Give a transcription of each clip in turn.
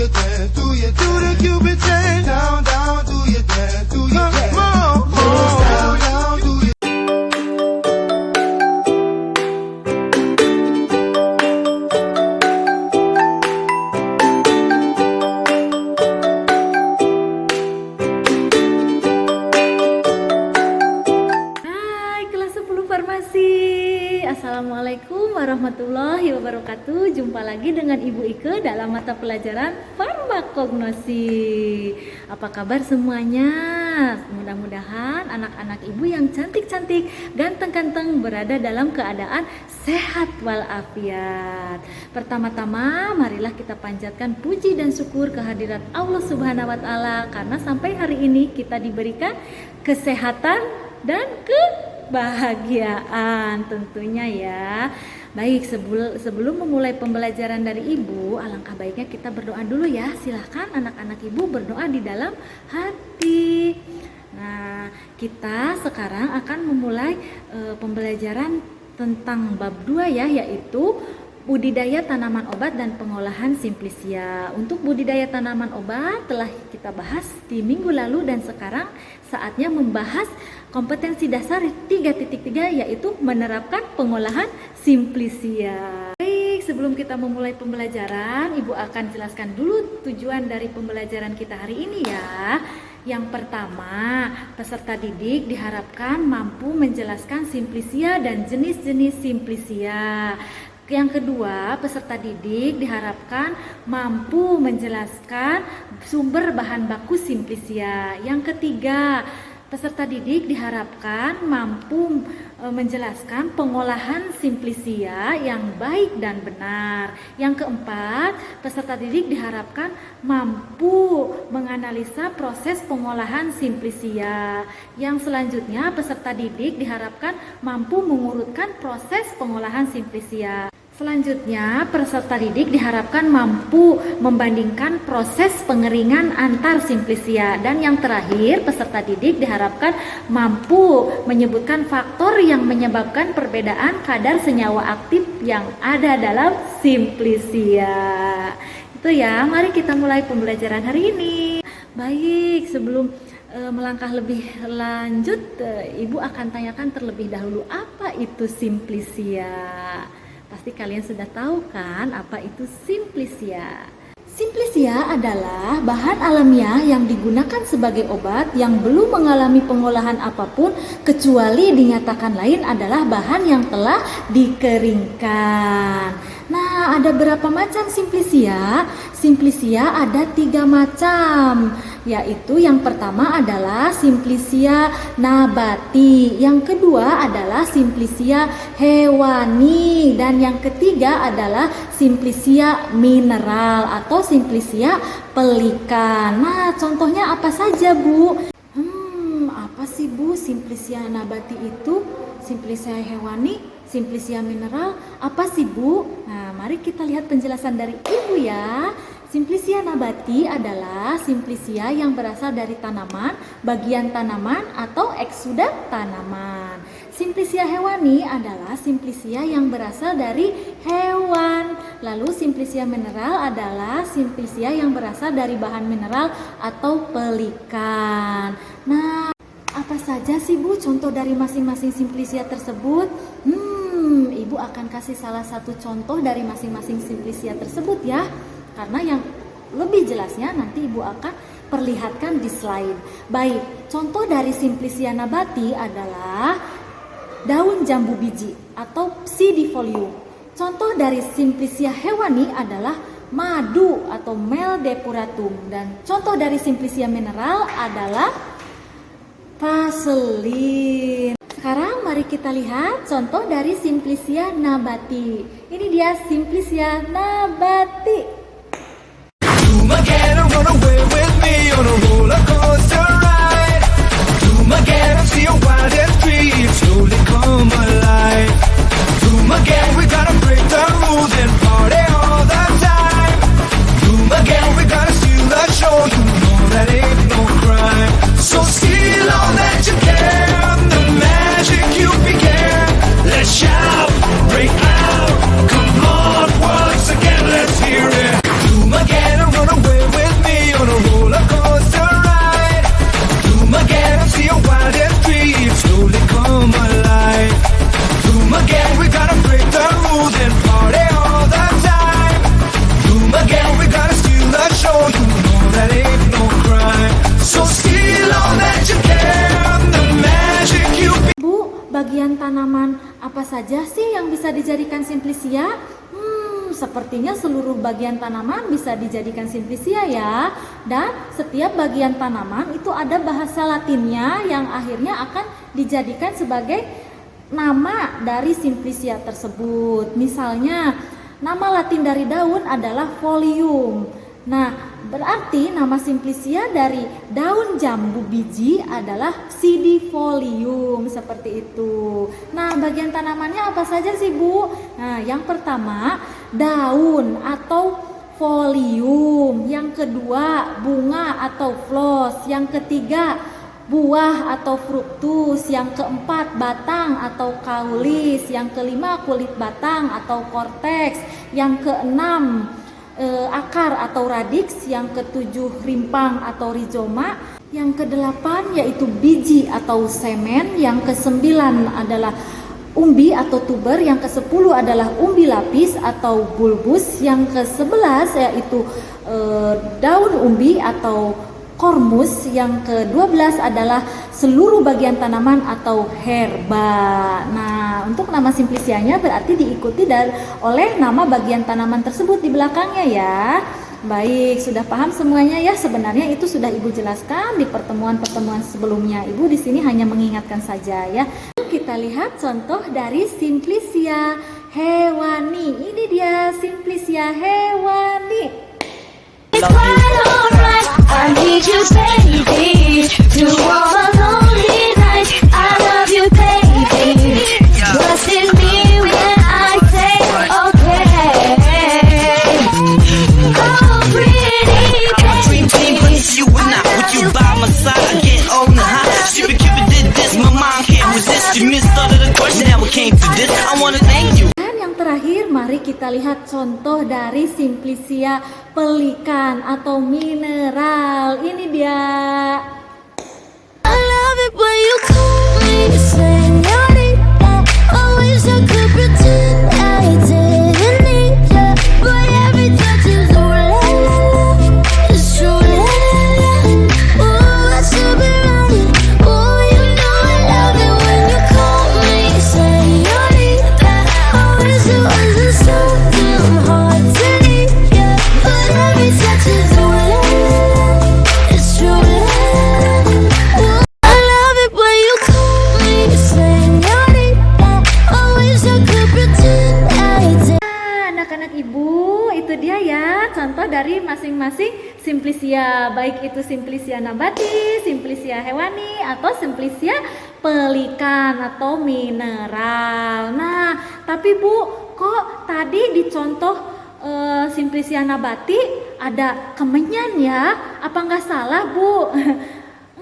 your dance, do your dance. Do the Cupid dance. Down, down, do your dance, do your dance. Down, down, do your Hai kelas 10 farmasi. Assalamualaikum warahmatullahi wabarakatuh. Jumpa lagi dengan Ibu Ike dalam mata pelajaran farmakognosi. Apa kabar semuanya? Mudah-mudahan anak-anak ibu yang cantik-cantik, ganteng-ganteng berada dalam keadaan sehat walafiat. Pertama-tama marilah kita panjatkan puji dan syukur kehadirat Allah Subhanahu wa taala karena sampai hari ini kita diberikan kesehatan dan kebahagiaan tentunya ya. Baik, sebelum memulai pembelajaran dari ibu, alangkah baiknya kita berdoa dulu ya. Silahkan anak-anak ibu berdoa di dalam hati. Nah, kita sekarang akan memulai pembelajaran tentang bab 2 ya, yaitu budidaya tanaman obat dan pengolahan Simplicia. Untuk budidaya tanaman obat telah kita bahas di minggu lalu dan sekarang saatnya membahas kompetensi dasar 3.3 yaitu menerapkan pengolahan Simplicia. Baik, sebelum kita memulai pembelajaran, Ibu akan jelaskan dulu tujuan dari pembelajaran kita hari ini ya. Yang pertama, peserta didik diharapkan mampu menjelaskan Simplicia dan jenis-jenis Simplicia. Yang kedua, peserta didik diharapkan mampu menjelaskan sumber bahan baku Simplicia. Yang ketiga, peserta didik diharapkan mampu menjelaskan pengolahan Simplicia yang baik dan benar. Yang keempat, peserta didik diharapkan mampu menganalisa proses pengolahan Simplicia. Yang selanjutnya, peserta didik diharapkan mampu mengurutkan proses pengolahan Simplicia. Selanjutnya, peserta didik diharapkan mampu membandingkan proses pengeringan antar Simplicia. Dan yang terakhir, peserta didik diharapkan mampu menyebutkan faktor yang menyebabkan perbedaan kadar senyawa aktif yang ada dalam Simplicia. Itu ya, mari kita mulai pembelajaran hari ini. Baik, sebelum melangkah lebih lanjut, Ibu akan tanyakan terlebih dahulu apa itu Simplicia. Pasti kalian sudah tahu kan apa itu Simplicia. Simplicia adalah bahan alamiah yang digunakan sebagai obat yang belum mengalami pengolahan apapun kecuali dinyatakan lain adalah bahan yang telah dikeringkan. Nah, ada berapa macam Simplicia? Simplicia ada 3 macam, yaitu yang pertama adalah Simplicia nabati, yang kedua adalah Simplicia hewani, dan yang ketiga adalah Simplicia mineral atau Simplicia pelikan. Nah, contohnya apa saja, Bu? Apa sih, Bu, Simplicia nabati itu? Simplicia hewani, Simplicia mineral, apa sih, Bu? Nah, mari kita lihat penjelasan dari Ibu ya. Simplicia nabati adalah Simplicia yang berasal dari tanaman, bagian tanaman atau eksudat tanaman. Simplicia hewani adalah Simplicia yang berasal dari hewan. Lalu Simplicia mineral adalah Simplicia yang berasal dari bahan mineral atau pelikan. Nah, apa saja sih, Bu, contoh dari masing-masing Simplicia tersebut? Ibu akan kasih salah satu contoh dari masing-masing Simplicia tersebut ya. Karena yang lebih jelasnya nanti Ibu akan perlihatkan di slide. Baik, contoh dari Simplicia nabati adalah daun jambu biji atau pseudifolium. Contoh dari Simplicia hewani adalah madu atau mel depuratum. Dan contoh dari Simplicia mineral adalah vaselin. Sekarang mari kita lihat contoh dari Simplicia nabati. Ini dia Simplicia nabati. So steal all that you can, the magic you began. Let's shout, break out, come on, once again, let's hear it. bagian tanaman apa saja sih yang bisa dijadikan simplisia? Sepertinya seluruh bagian tanaman bisa dijadikan simplisia ya. Dan setiap bagian tanaman itu ada bahasa Latinnya yang akhirnya akan dijadikan sebagai nama dari simplisia tersebut. Misalnya, nama Latin dari daun adalah folium. Nah, berarti nama simplisia dari daun jambu biji adalah sidifolium, seperti itu. Nah, bagian tanamannya apa saja sih, Bu? Nah, yang pertama daun atau folium, yang kedua bunga atau flos, yang ketiga buah atau fruktus, yang keempat batang atau kaulis, yang kelima kulit batang atau korteks, yang keenam akar atau radix, yang ketujuh rimpang atau rizoma, yang kedelapan yaitu biji atau semen, yang kesembilan adalah umbi atau tuber, yang ke-10 adalah umbi lapis atau bulbus, yang ke-11 yaitu daun umbi atau kormus, yang ke-12 adalah seluruh bagian tanaman atau herba. Nah, untuk nama simplisianya berarti diikuti oleh nama bagian tanaman tersebut di belakangnya ya. Baik, sudah paham semuanya ya? Sebenarnya itu sudah Ibu jelaskan di pertemuan-pertemuan sebelumnya. Ibu di sini hanya mengingatkan saja ya. Kita lihat contoh dari simplisia hewani. Ini dia simplisia hewani. It's quite alright. I need you, baby. To all the lonely nights, I love you, baby. Trust in me when I say okay. Oh, pretty Dream team, but it's you and I. With you by my side, I get on the high. Stupid Cupid did this, my mind can't resist. You missed all of the question, now it came to this. I wanna thank you. Dan yang terakhir, mari kita lihat contoh dari simplisia pelikan atau mineral. Ini dia. I love it when you call me señorita. Always I could pretend I didn't need ya, but every touch is ooh la la la. It's true la la la. Ooh, I should be running. Ooh, you know I love it when you call me señorita. Always it was so damn hard to need ya, but every touch is ooh la la la. It's true la la la. Ooh, I love it when you call me señorita. Always I could pretend I did. Anak-anak Ibu, itu dia ya contoh dari masing-masing simplisia, baik itu simplisia nabati, simplisia hewani, atau simplisia pelikan atau mineral. Nah, tapi Bu, kok tadi di contoh simplisia nabati ada kemenyan ya? Apa nggak salah, Bu?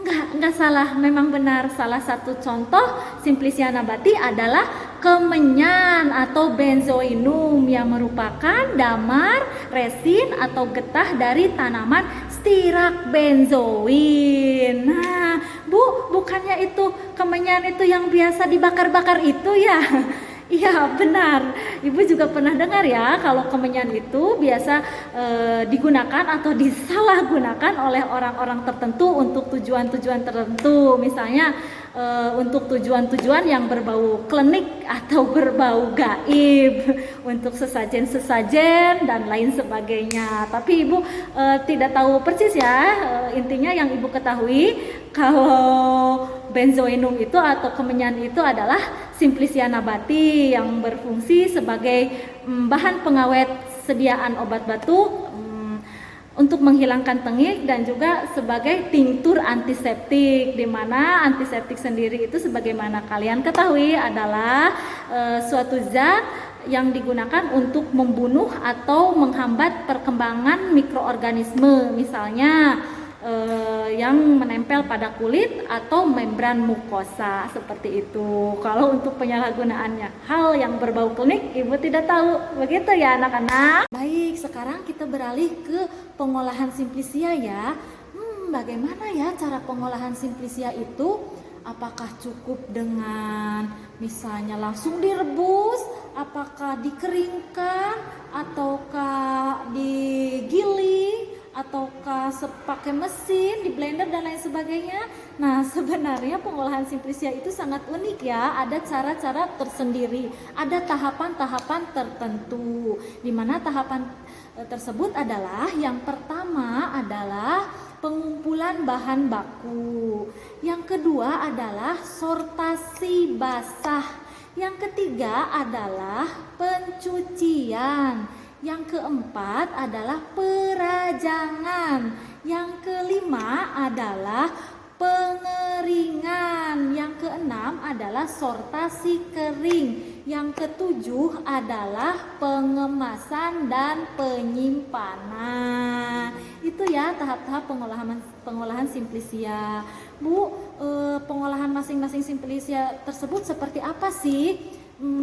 Enggak salah, memang benar. Salah satu contoh simplisia nabati adalah kemenyan atau benzoinum yang merupakan damar, resin atau getah dari tanaman stirak benzoin. Nah, Bu, bukannya itu kemenyan itu yang biasa dibakar-bakar itu ya? Iya benar, Ibu juga pernah dengar ya kalau kemenyan itu biasa digunakan atau disalahgunakan oleh orang-orang tertentu untuk tujuan-tujuan tertentu. Misalnya untuk tujuan-tujuan yang berbau klinik atau berbau gaib, untuk sesajen-sesajen dan lain sebagainya. Tapi Ibu tidak tahu persis ya, intinya yang Ibu ketahui kalau benzoinum itu atau kemenyan itu adalah simplisia nabati yang berfungsi sebagai bahan pengawet sediaan obat batuk untuk menghilangkan tengik dan juga sebagai tinktur antiseptik, di mana antiseptik sendiri itu sebagaimana kalian ketahui adalah suatu zat yang digunakan untuk membunuh atau menghambat perkembangan mikroorganisme, misalnya yang menempel pada kulit atau membran mukosa, seperti itu. Kalau untuk penyalahgunaannya hal yang berbau klinik Ibu tidak tahu, begitu ya anak-anak. Baik, sekarang kita beralih ke pengolahan simplisia ya. Bagaimana ya cara pengolahan simplisia itu? Apakah cukup dengan misalnya langsung direbus, apakah dikeringkan, ataukah digiling, ataukah pakai mesin, di blender dan lain sebagainya. Nah, sebenarnya pengolahan simplisia itu sangat unik ya. Ada cara-cara tersendiri, ada tahapan-tahapan tertentu. Di mana tahapan tersebut adalah yang pertama adalah pengumpulan bahan baku. Yang kedua adalah sortasi basah. Yang ketiga adalah pencucian. Yang keempat adalah perajangan. Yang kelima adalah pengeringan. Yang keenam adalah sortasi kering. Yang ketujuh adalah pengemasan dan penyimpanan. Itu ya tahap-tahap pengolahan simplisia. Bu, pengolahan masing-masing simplisia tersebut seperti apa sih?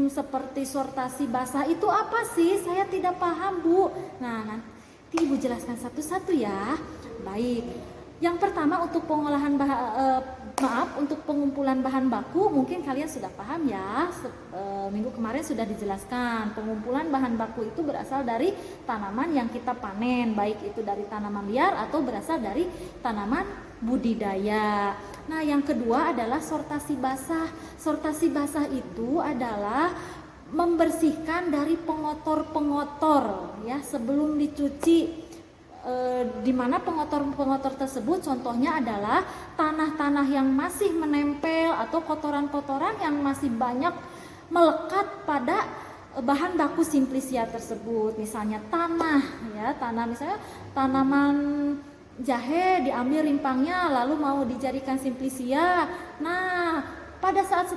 Seperti sortasi basah itu apa sih? Saya tidak paham, Bu. Nah, nanti Ibu jelaskan satu-satu ya. Baik. Yang pertama untuk pengolahan untuk pengumpulan bahan baku mungkin kalian sudah paham ya. Minggu kemarin sudah dijelaskan. Pengumpulan bahan baku itu berasal dari tanaman yang kita panen, baik itu dari tanaman liar atau berasal dari tanaman budidaya. Nah, yang kedua adalah sortasi basah. Sortasi basah itu adalah membersihkan dari pengotor-pengotor ya sebelum dicuci. Di mana pengotor-pengotor tersebut contohnya adalah tanah-tanah yang masih menempel atau kotoran-kotoran yang masih banyak melekat pada bahan baku simplisia tersebut. Misalnya misalnya tanaman jahe diambil rimpangnya lalu mau dijadikan simplisia. Nah, pada saat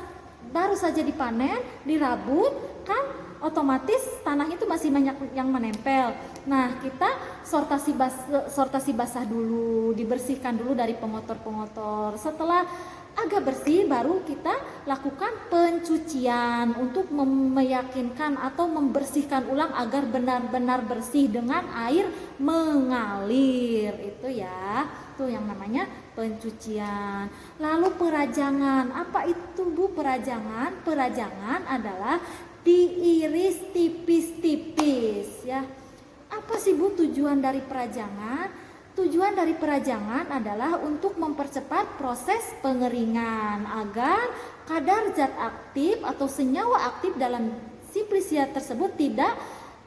baru saja dipanen, dirabut kan otomatis tanah itu masih banyak yang menempel. Nah, kita sortasi basah dulu, dibersihkan dulu dari pengotor-pengotor. Setelah agak bersih baru kita lakukan pencucian untuk meyakinkan atau membersihkan ulang agar benar-benar bersih dengan air mengalir. Itu ya, itu yang namanya pencucian. Lalu perajangan. Apa itu, Bu, perajangan? Perajangan adalah diiris tipis-tipis ya. Apa sih, Bu, tujuan dari perajangan? Tujuan dari perajangan adalah untuk mempercepat proses pengeringan agar kadar zat aktif atau senyawa aktif dalam simplisia tersebut tidak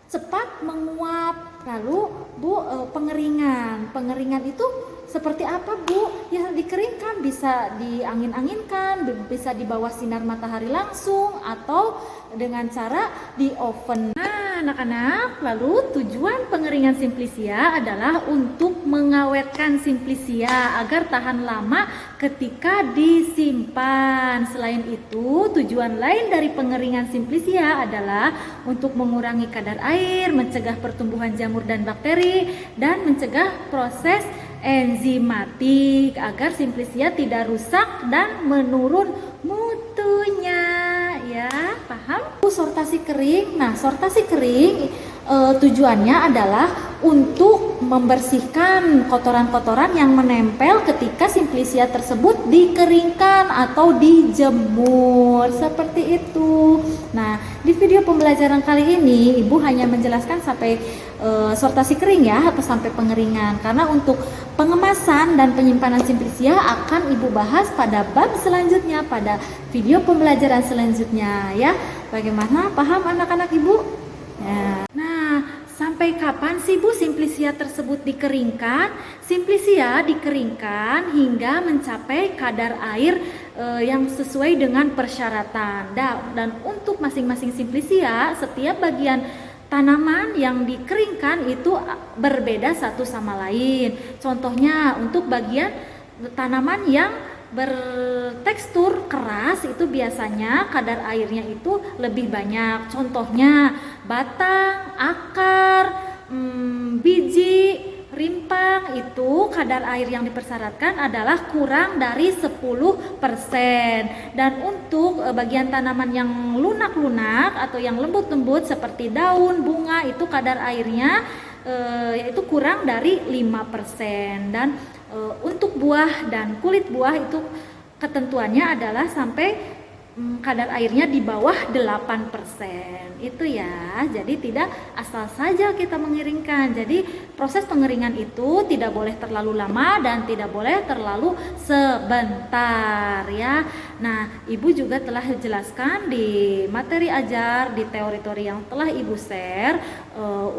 cepat menguap. Lalu, Bu, pengeringan. Pengeringan itu seperti apa, Bu? Ya, dikeringkan, bisa diangin-anginkan, bisa di bawah sinar matahari langsung atau dengan cara di oven. Nah, anak-anak, lalu tujuan pengeringan simplisia adalah untuk mengawetkan simplisia agar tahan lama ketika disimpan. Selain itu, tujuan lain dari pengeringan simplisia adalah untuk mengurangi kadar air, mencegah pertumbuhan jamur dan bakteri, dan mencegah proses enzimatik agar simplisia tidak rusak dan menurun mutunya. Ya, paham? Sortasi kering. Nah, sortasi kering tujuannya adalah untuk membersihkan kotoran-kotoran yang menempel ketika simplisia tersebut dikeringkan atau dijemur. Seperti itu. Nah, di video pembelajaran kali ini Ibu hanya menjelaskan sampai sortasi kering ya, atau sampai pengeringan. Karena untuk pengemasan dan penyimpanan simplisia akan Ibu bahas pada bab selanjutnya, pada video pembelajaran selanjutnya ya. Bagaimana? Paham anak-anak Ibu? Ya. Nah, sampai kapan sih, Bu, simplisia tersebut dikeringkan? Simplisia dikeringkan hingga mencapai kadar air yang sesuai dengan persyaratan. Dan untuk masing-masing simplisia, setiap bagian tanaman yang dikeringkan itu berbeda satu sama lain. Contohnya untuk bagian tanaman yang bertekstur keras itu biasanya kadar airnya itu lebih banyak. Contohnya batang, akar, biji, rimpang itu kadar air yang dipersyaratkan adalah kurang dari 10%. Dan untuk bagian tanaman yang lunak-lunak atau yang lembut-lembut seperti daun, bunga itu kadar airnya yaitu kurang dari 5%. Dan untuk buah dan kulit buah itu ketentuannya adalah sampai kadar airnya di bawah 8%. Itu ya. Jadi tidak asal saja kita mengeringkan. Jadi proses pengeringan itu tidak boleh terlalu lama dan tidak boleh terlalu sebentar ya. Nah, Ibu juga telah jelaskan di materi ajar, di teori-teori yang telah Ibu share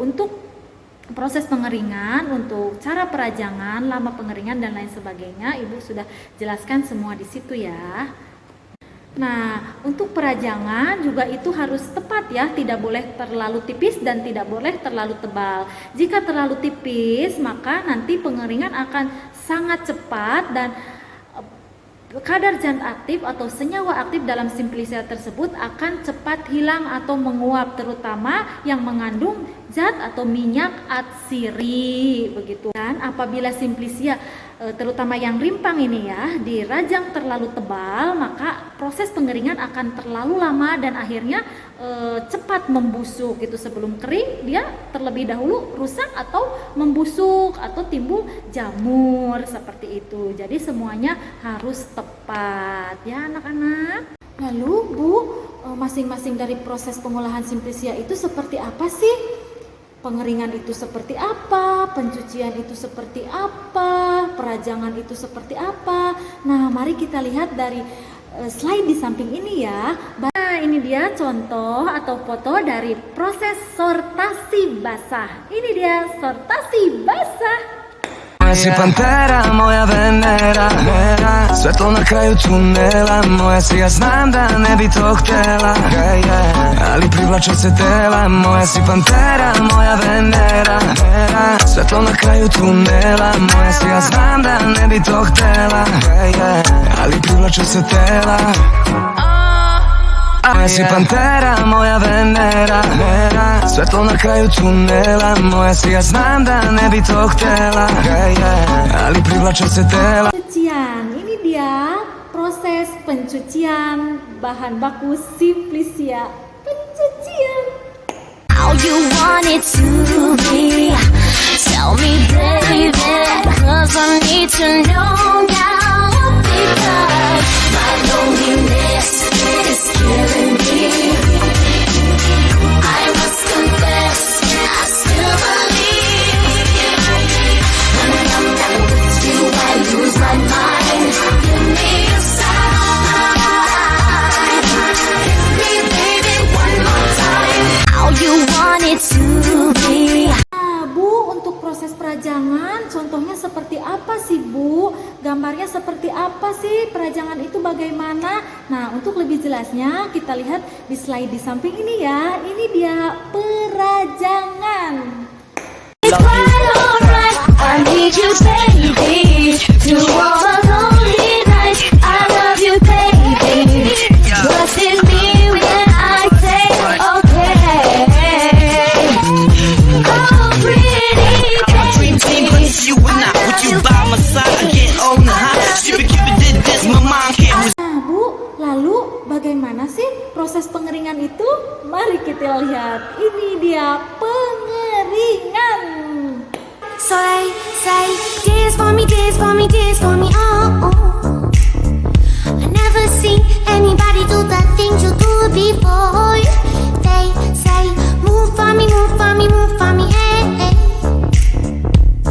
untuk proses pengeringan, untuk cara perajangan, lama pengeringan dan lain sebagainya. Ibu sudah jelaskan semua di situ ya. Nah, untuk perajangan juga itu harus tepat ya, tidak boleh terlalu tipis dan tidak boleh terlalu tebal. Jika terlalu tipis, maka nanti pengeringan akan sangat cepat dan kadar zat aktif atau senyawa aktif dalam simplisia tersebut akan cepat hilang atau menguap, terutama yang mengandung zat atau minyak atsiri begitu. Dan apabila simplisia terutama yang rimpang ini ya dirajang terlalu tebal, maka proses pengeringan akan terlalu lama dan akhirnya cepat membusuk gitu. Sebelum kering dia terlebih dahulu rusak atau membusuk atau timbul jamur seperti itu. Jadi semuanya harus tepat ya anak-anak. Lalu Bu, masing-masing dari proses pengolahan simplisia itu seperti apa sih? Pengeringan itu seperti apa, pencucian itu seperti apa, perajangan itu seperti apa. Nah, mari kita lihat dari slide di samping ini ya. Nah, ini dia contoh atau foto dari proses sortasi basah. Ini dia sortasi basah. Si pantera, moja Venera, svetlo na kraju tunela, moja si ja znam da ne bi to htela, ali privlače se tela, moja si pantera, moja Venera, svetlo na kraju tunela, moja si ja znam da ne bi to htela, ali privlače se tela. Moja si pantera, moja Venera, svetlo na kraju tunela, moja si ja znam da ne bi to htela, ali privlače se tela. Pencucian, ini dia proses pencucian bahan baku simplisia. Pencucian. How you want it to be? Tell me, baby, 'cause I need to know now. Because my loneliness is killing me. I must confess, I still believe. When I'm not with you, I lose my mind. Give me a sign. Hit me, baby, one more time. How you want it to be? Nah, Bu, untuk proses perajangan contohnya seperti apa sih, Bu? Gambarnya seperti apa sih? Perajangan itu bagaimana? Nah, untuk lebih jelasnya kita lihat di slide di samping ini ya. Ini dia perajangan. It's quite alright. I need you, baby. To all the lonely nights. I love you, baby. Trust in me when I say okay. Oh, pretty baby. You and I, with you by my side, I get on the high. Stupid Cupid did this, my mind can't resist. Nah, Bu, lalu bagaimana sih proses pengeringan itu? Mari kita lihat. Ini dia pengeringan. So they say, dance for me, dance for me, dance for me, oh, oh. I never seen anybody do the things you do before. They say, move for me, move for me, move for me, hey, hey.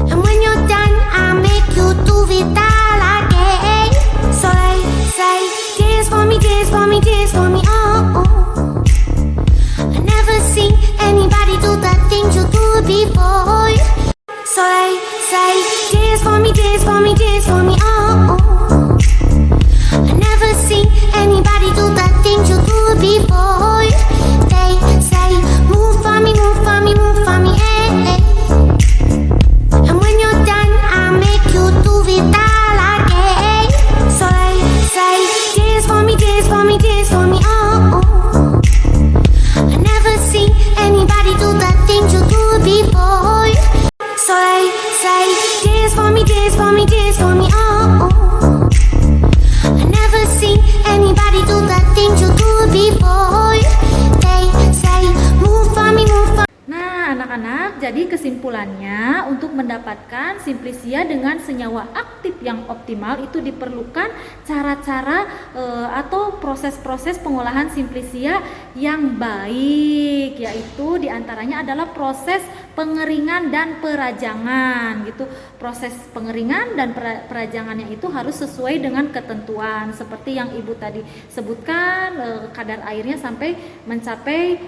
And when you're done, I'll make you do it all again. So they say, dance for me, dance for me, dance for me, oh, oh. I never seen anybody do the things you do before. So they say, dance for me, dance for me, dance for me, oh, oh. I never seen anybody do the things you do before. They say, move for me, move for me, move for me, hey, hey. And when you're done, I'll make you do it all again. So they say, dance for me, dance for me, dance for me, oh, oh. I never seen anybody do the things you do before. So they say, dance for me, dance for me, dance for me, oh, oh. I never seen anybody do the things you do before. They say, move for me, move for me. Nah, anak-anak anak-anak, jadi kesimpulannya untuk mendapatkan simplisia dengan senyawa aktif yang optimal itu diperlukan cara-cara atau proses-proses pengolahan simplisia yang baik, yaitu diantaranya adalah proses pengeringan dan perajangan gitu. Proses pengeringan dan perajangannya itu harus sesuai dengan ketentuan seperti yang Ibu tadi sebutkan, kadar airnya sampai mencapai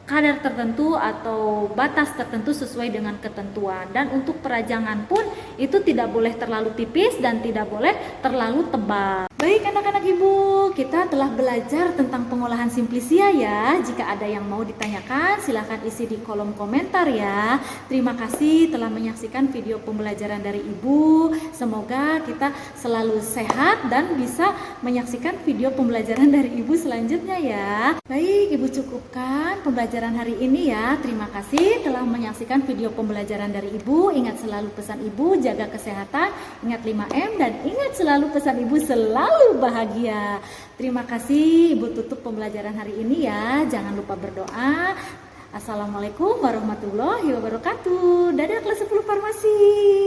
kadar tertentu atau batas tertentu sesuai dengan ketentuan. Dan untuk perajangan pun itu tidak boleh terlalu tipis dan tidak boleh terlalu tebal. Baik anak-anak Ibu, kita telah belajar tentang pengolahan simplisia ya. Jika ada yang mau ditanyakan silahkan isi di kolom komentar ya. Terima kasih telah menyaksikan video pembelajaran dari Ibu. Semoga kita selalu sehat dan bisa menyaksikan video pembelajaran dari Ibu selanjutnya ya. Baik, Ibu cukupkan pembelajaran hari ini ya. Terima kasih telah menyaksikan video pembelajaran dari Ibu. Ingat selalu pesan Ibu, jaga kesehatan, ingat 5M, dan ingat selalu pesan Ibu selalu bahagia. Terima kasih. Ibu tutup pembelajaran hari ini ya. Jangan lupa berdoa. Assalamualaikum warahmatullahi wabarakatuh. Dadah kelas 10 farmasi.